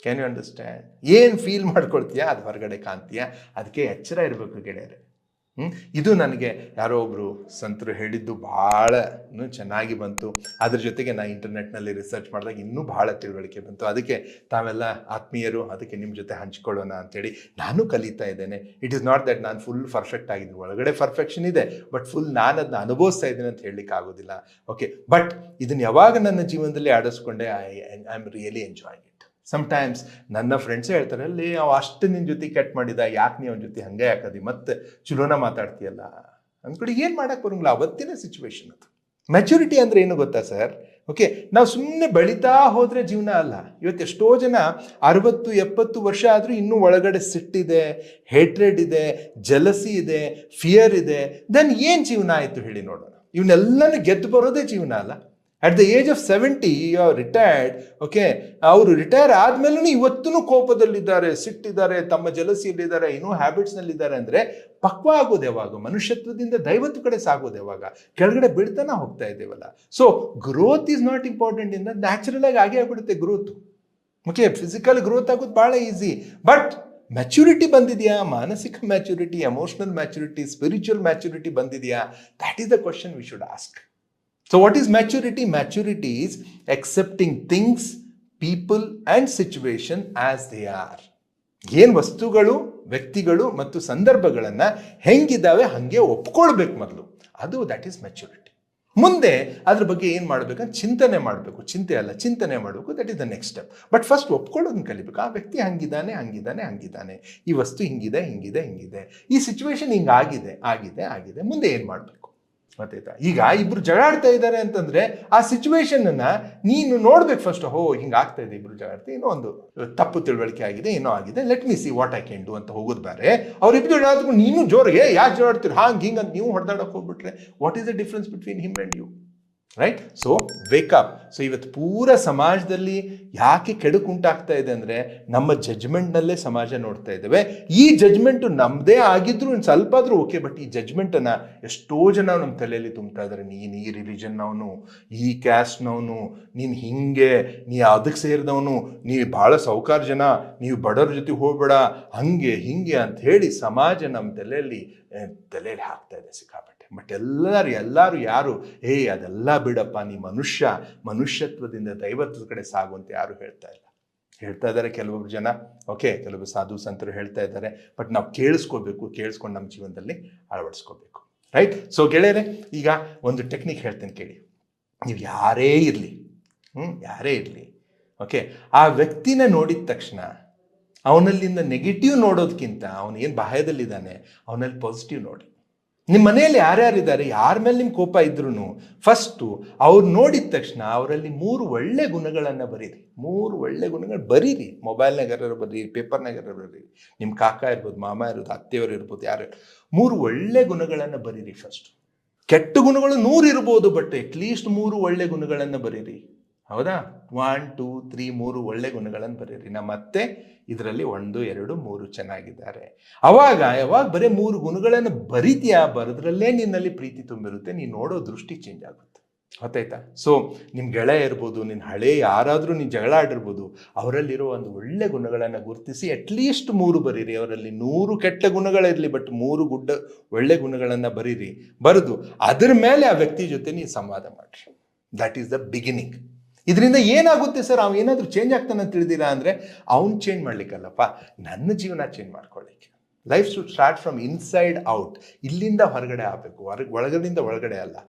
Can you understand? ಏನು ಫೀಲ್ ಮಾಡ್ಕೊಳ್ತೀಯ ಅದು ಹೊರಗಡೆ ಕಾಣ್ತೀಯ. ಅದಕ್ಕೆ ಎಚ್ಚರ ಇರಬೇಕು ಗೆಳೆಯರೆ. ಇದು ನನಗೆ ಯಾರೋ ಒಬ್ಬರು ಸಂತರು ಹೇಳಿದ್ದು ಭಾಳ ಚೆನ್ನಾಗಿ ಬಂತು. ಅದ್ರ ಜೊತೆಗೆ ನಾನು ಇಂಟರ್ನೆಟ್ನಲ್ಲಿ ರಿಸರ್ಚ್ ಮಾಡಿದಾಗ ಇನ್ನೂ ಭಾಳ ತಿಳುವಳಿಕೆ ಬಂತು. ಅದಕ್ಕೆ ತಾವೆಲ್ಲ ಆತ್ಮೀಯರು, ಅದಕ್ಕೆ ನಿಮ್ಮ ಜೊತೆ ಹಂಚ್ಕೊಳ್ಳೋಣ ಅಂತೇಳಿ ನಾನು ಕಲಿತಾ ಇದ್ದೇನೆ. ಇಟ್ ಈಸ್ ನಾಟ್ ದಟ್ ನಾನು ಫುಲ್ ಪರ್ಫೆಕ್ಟ್ ಆಗಿದ್ದೀನಿ. ಒಳಗಡೆ ಪರ್ಫೆಕ್ಷನ್ ಇದೆ, ಬಟ್ ಫುಲ್ ನಾನು ಅದನ್ನ ಅನುಭವಿಸ್ತಾ ಇದ್ದೀನಿ ಅಂತ ಹೇಳಲಿಕ್ಕೆ ಆಗೋದಿಲ್ಲ. ಓಕೆ, ಬಟ್ ಇದನ್ನು ಯಾವಾಗ ನನ್ನ ಜೀವನದಲ್ಲಿ ಆಡಿಸ್ಕೊಂಡೆ, I am really enjoying it. Sometimes ನನ್ನ ಫ್ರೆಂಡ್ಸೇ ಹೇಳ್ತಾರೆ, ಅಲ್ಲಿ ಅವ ಅಷ್ಟು ನಿನ್ನ ಜೊತೆ ಕೆಟ್ಟ ಮಾಡಿದ, ಯಾಕೆ ನೀವು ಅವನ ಜೊತೆ ಹಂಗೆ ಯಾಕದಿ, ಮತ್ತೆ ಚಲೋನ ಮಾತಾಡ್ತೀಯಲ್ಲ ಅಂದ್ಕೊಂಡು. ಏನು ಮಾಡೋಕ್ಕೆ ಬರೋಂಗಿಲ್ಲ, ಅವತ್ತಿನ ಸಿಚುವೇಶನ್ ಅದು. ಮೆಚುರಿಟಿ ಅಂದರೆ ಏನು ಗೊತ್ತಾ ಸರ್? ಓಕೆ, ನಾವು ಸುಮ್ಮನೆ ಬೆಳೀತಾ ಹೋದರೆ ಜೀವನ ಅಲ್ಲ. ಇವತ್ತು ಎಷ್ಟೋ ಜನ 60-70 ವರ್ಷ ಆದರೂ ಇನ್ನೂ ಒಳಗಡೆ ಸಿಟ್ಟಿದೆ, ಹೇಟ್ರೆಡ್ ಇದೆ, ಜಲಸಿ ಇದೆ, ಫಿಯರ್ ಇದೆ. ದೆನ್ ಏನು ಜೀವನ ಆಯಿತು ಹೇಳಿ ನೋಡೋಣ. ಇವನ್ನೆಲ್ಲನೂ ಗೆದ್ದು ಬರೋದೇ ಜೀವನ ಅಲ್ಲ. At the age of 70 retired. Okay, ಅವರು ರಿಟೈರ್ ಆದ್ಮೇಲೂ ಇವತ್ತೂ ಕೋಪದಲ್ಲಿದ್ದಾರೆ, ಸಿಟ್ಟಿದ್ದಾರೆ, ತಮ್ಮ ಜಲಸಿಯಲ್ಲಿದ್ದಾರೆ, ಇನ್ನೂ ಹ್ಯಾಬಿಟ್ಸ್ನಲ್ಲಿದ್ದಾರೆ. ಅಂದರೆ ಪಕ್ವ ಆಗೋದು ಯಾವಾಗ? ಮನುಷ್ಯತ್ವದಿಂದ ದೈವತ್ವ ಕಡೆ ಸಾಗೋದು ಯಾವಾಗ? ಕೆಳಗಡೆ ಬಿಡ್ತಾನ ಹೋಗ್ತಾ ಇದ್ದೇವಲ್ಲ. So growth is not important. ಇಂದ ನ್ಯಾಚುರಲ್ ಆಗಿ ಆಗೇ ಆಗ್ಬಿಡುತ್ತೆ ಗ್ರೋತ್. ಓಕೆ, ಫಿಸಿಕಲ್ ಗ್ರೋತ್ ಆಗೋದು ಭಾಳ ಈಸಿ. ಬಟ್ ಮೆಚುರಿಟಿ ಬಂದಿದೆಯಾ? ಮಾನಸಿಕ maturity, emotional maturity, spiritual maturity ಬಂದಿದೆಯಾ? That is the question we should ask. So what is maturity? Maturity is accepting things, people and situation as they are. ಏನು ವಸ್ತುಗಳು, ವ್ಯಕ್ತಿಗಳು ಮತ್ತು ಸಂದರ್ಭಗಳನ್ನು ಹೆಂಗಿದ್ದಾವೆ ಹಾಗೆ ಒಪ್ಕೊಳ್ಬೇಕು ಮೊದಲು. ಅದು ದಟ್ ಈಸ್ ಮೆಚುರಿಟಿ. ಮುಂದೆ ಅದ್ರ ಬಗ್ಗೆ ಏನು ಮಾಡಬೇಕಂತ ಚಿಂತನೆ ಮಾಡಬೇಕು. ಚಿಂತೆ ಅಲ್ಲ, ಚಿಂತನೆ ಮಾಡಬೇಕು. That is the next step. But first ಒಪ್ಕೊಳ್ಳೋದನ್ನ ಕಲಿಬೇಕು. ಆ ವ್ಯಕ್ತಿ ಹಂಗಿದ್ದಾನೆ, ಹಂಗಿದ್ದಾನೆ, ಹಂಗಿದ್ದಾನೆ. ಈ ವಸ್ತು ಹಿಂಗಿದೆ, ಹಿಂಗಿದೆ, ಹಿಂಗಿದೆ. ಈ ಸಿಚುವೇಶನ್ ಹಿಂಗಾಗಿದೆ, ಆಗಿದೆ, ಆಗಿದೆ. ಮುಂದೆ ಏನು ಮಾಡಬೇಕು ಗೊತ್ತಾಯ್ತಾ? ಈಗ ಇಬ್ರು ಜಗಳಾಡ್ತಾ ಇದ್ದಾರೆ ಅಂತಂದ್ರೆ ಆ ಸಿಚುವೇಶನ್ ಅನ್ನ ನೀನು ನೋಡ್ಬೇಕು ಫಸ್ಟ್. ಹಿಂಗೆ ಆಗ್ತಾ ಇದೆ, ಇಬ್ರು ಜಗಳಾಡ್ತಾ, ಏನೋ ಒಂದು ತಪ್ಪು ತಿಳುವಳಿಕೆ ಆಗಿದೆ, ಏನೋ ಆಗಿದೆ, let me see what I can do ಅಂತ ಹೋಗೋದು ಬೇರೆ. ಅವ್ರಿಬ್ರು ಜಗಳಾಡ್ಕೊಂಡು ನೀನು ಜೋರಿಗೆ ಯಾಕೆ ಜಗಳಾಡ್ತೀರಿ, ಹಿಂಗೆ ಅಂತ ನೀವು ಹೊಡೆದಾಡಕ್ಕೆ ಹೋಗ್ಬಿಟ್ರೆ what is the difference between him and you? Right? So wake up. So ಇವತ್ತು ಪೂರ ಸಮಾಜದಲ್ಲಿ ಯಾಕೆ ಕೆಡುಕು ಉಂಟಾಗ್ತಾ ಇದೆ ಅಂದರೆ ನಮ್ಮ ಜಜ್ಮೆಂಟ್ನಲ್ಲೇ ಸಮಾಜ ನೋಡ್ತಾ ಇದ್ದೇವೆ. ಈ ಜಜ್ಮೆಂಟು ನಮ್ಮದೇ ಆಗಿದ್ರು ಸ್ವಲ್ಪ ಆದರೂ ಓಕೆ, ಬಟ್ ಈ ಜಜ್ಮೆಂಟನ್ನು ಎಷ್ಟೋ ಜನ ನಮ್ಮ ತಲೆಯಲ್ಲಿ ತುಂಬ್ತಾ ಇದ್ದಾರೆ. ನೀನು ಈ ರಿಲಿಜನ್ನವನು, ಈ ಕ್ಯಾಸ್ಟ್ನವನು, ನೀನು ಹಿಂಗೆ, ನೀ ಅದಕ್ಕೆ ಸೇರಿದವನು, ನೀವು ಭಾಳ ಸಾಹುಕಾರ ಜನ, ನೀವು ಬಡವ್ರ ಜೊತೆ ಹೋಗ್ಬೇಡ, ಹಂಗೆ ಹಿಂಗೆ ಅಂತ ಹೇಳಿ ಸಮಾಜ ನಮ್ಮ ತಲೆಯಲ್ಲಿ ಹಾಕ್ತಾ ಇದೆ ಸಿಕ್ಕಾಪಟ್ಟೆ. ಬಟ್ ಎಲ್ಲರೂ ಯಾರು ಅದೆಲ್ಲ ಬಿಡಪ್ಪ, ನೀ ಮನುಷ್ಯತ್ವದಿಂದ ದೈವತ್ವದ ಕಡೆ ಸಾಗು ಅಂತ ಯಾರು ಹೇಳ್ತಾ ಇದ್ದಾರೆ ಕೆಲವೊಬ್ರು ಜನ. ಓಕೆ, ಕೆಲವೊಬ್ಬರು ಸಾಧು ಸಂತರು ಹೇಳ್ತಾ ಇದ್ದಾರೆ. ಬಟ್ ನಾವು ಕೇಳಿಸ್ಕೊಂಡು ನಮ್ಮ ಜೀವನದಲ್ಲಿ ಅಳವಡಿಸ್ಕೋಬೇಕು. ರೈಟ್? ಸೊ ಗೆಳೆಯರೆ, ಈಗ ಒಂದು ಟೆಕ್ನಿಕ್ ಹೇಳ್ತೇನೆ ಕೇಳಿ. ನೀವು ಯಾರೇ ಇರಲಿ ಓಕೆ, ಆ ವ್ಯಕ್ತಿನ ನೋಡಿದ ತಕ್ಷಣ ಅವನಲ್ಲಿಂದ ನೆಗೆಟಿವ್ ನೋಡೋದಕ್ಕಿಂತ ಅವನು ಏನು ಬಾಹ್ಯದಲ್ಲಿದ್ದಾನೆ ಅವನಲ್ಲಿ ಪಾಸಿಟಿವ್ ನೋಡಿ. ನಿಮ್ಮ ಮನೆಯಲ್ಲಿ ಯಾರ್ಯಾರಿದ್ದಾರೆ, ಯಾರ ಮೇಲೆ ನಿಮ್ಮ ಕೋಪ ಇದ್ರೂ ಫಸ್ಟು ಅವ್ರು ನೋಡಿದ ತಕ್ಷಣ ಅವರಲ್ಲಿ 3 ಒಳ್ಳೆ ಗುಣಗಳನ್ನು ಬರೀರಿ. 3 ಒಳ್ಳೆ ಗುಣಗಳು ಬರೀರಿ. ಮೊಬೈಲ್ನಾಗಾರ ಬರೀರಿ, ಪೇಪರ್ನಾಗಾರ ಬರೀರಿ. ನಿಮ್ಮ ಕಾಕ ಇರ್ಬೋದು, ಮಾಮ ಇರ್ಬೋದು, ಅತ್ತೆಯವರು ಇರ್ಬೋದು, ಯಾರು 3 ಒಳ್ಳೆ ಗುಣಗಳನ್ನು ಬರೀರಿ ಫಸ್ಟ್. ಕೆಟ್ಟ ಗುಣಗಳು 100 ಇರ್ಬೋದು, ಬಟ್ ಅಟ್ಲೀಸ್ಟ್ 3 ಒಳ್ಳೆ ಗುಣಗಳನ್ನು ಬರೀರಿ. ಹೌದಾ? 1 2 3 3 ಒಳ್ಳೆ ಗುಣಗಳನ್ನು ಬರೀರಿ. ನಮ್ಮ ಅತ್ತೆ ಇದರಲ್ಲಿ 1 2 3 ಚೆನ್ನಾಗಿದ್ದಾರೆ. ಯಾವಾಗ ಬರೀ 3 ಗುಣಗಳನ್ನು ಬರೀತೀಯಾ, ಬರೋದ್ರಲ್ಲೇ ನಿನ್ನಲ್ಲಿ ಪ್ರೀತಿ ತುಂಬಿರುತ್ತೆ. ನೀನು ನೋಡೋ ದೃಷ್ಟಿ ಚೇಂಜ್ ಆಗುತ್ತೆ. ಗೊತ್ತಾಯ್ತಾ? ಸೊ ನಿಮ್ಮ ಗೆಳೆಯ ಇರ್ಬೋದು, ನಿನ್ನ ಹಳೆ ಯಾರಾದರೂ ನೀನು ಜಗಳ ಆಡಿರ್ಬೋದು, ಅವರಲ್ಲಿರೋ ಒಂದು ಒಳ್ಳೆ ಗುಣಗಳನ್ನು ಗುರುತಿಸಿ ಅಟ್ಲೀಸ್ಟ್ 3 ಬರೀರಿ. ಅವರಲ್ಲಿ 100 ಕೆಟ್ಟ ಗುಣಗಳಿರಲಿ, ಬಟ್ 3 ಒಳ್ಳೆ ಗುಣಗಳನ್ನು ಬರೀರಿ. ಬರೆದು ಅದ್ರ ಮೇಲೆ ಆ ವ್ಯಕ್ತಿ ಜೊತೆ ನೀವು ಸಂವಾದ ಮಾಡಿರಿ. That is the beginning. ಇದರಿಂದ ಏನಾಗುತ್ತೆ ಸರ್, ಅವ್ನು ಏನಾದರೂ ಚೇಂಜ್ ಆಗ್ತಾನೆ ಅಂತ ತಿಳಿದಿರಾ ಅಂದರೆ, ಅವ್ನು ಚೇಂಜ್ ಮಾಡ್ಲಿಕ್ಕಲ್ಲಪ್ಪ, ನನ್ನ ಜೀವನ ಚೇಂಜ್ ಮಾಡ್ಕೊಳ್ಳಿಕ್ಕೆ. Life should start from inside out. ಇಲ್ಲಿಂದ ಹೊರಗಡೆ ಆಗಬೇಕು, ಒಳಗಡೆಯಿಂದ ಒಳಗಡೆ ಅಲ್ಲ.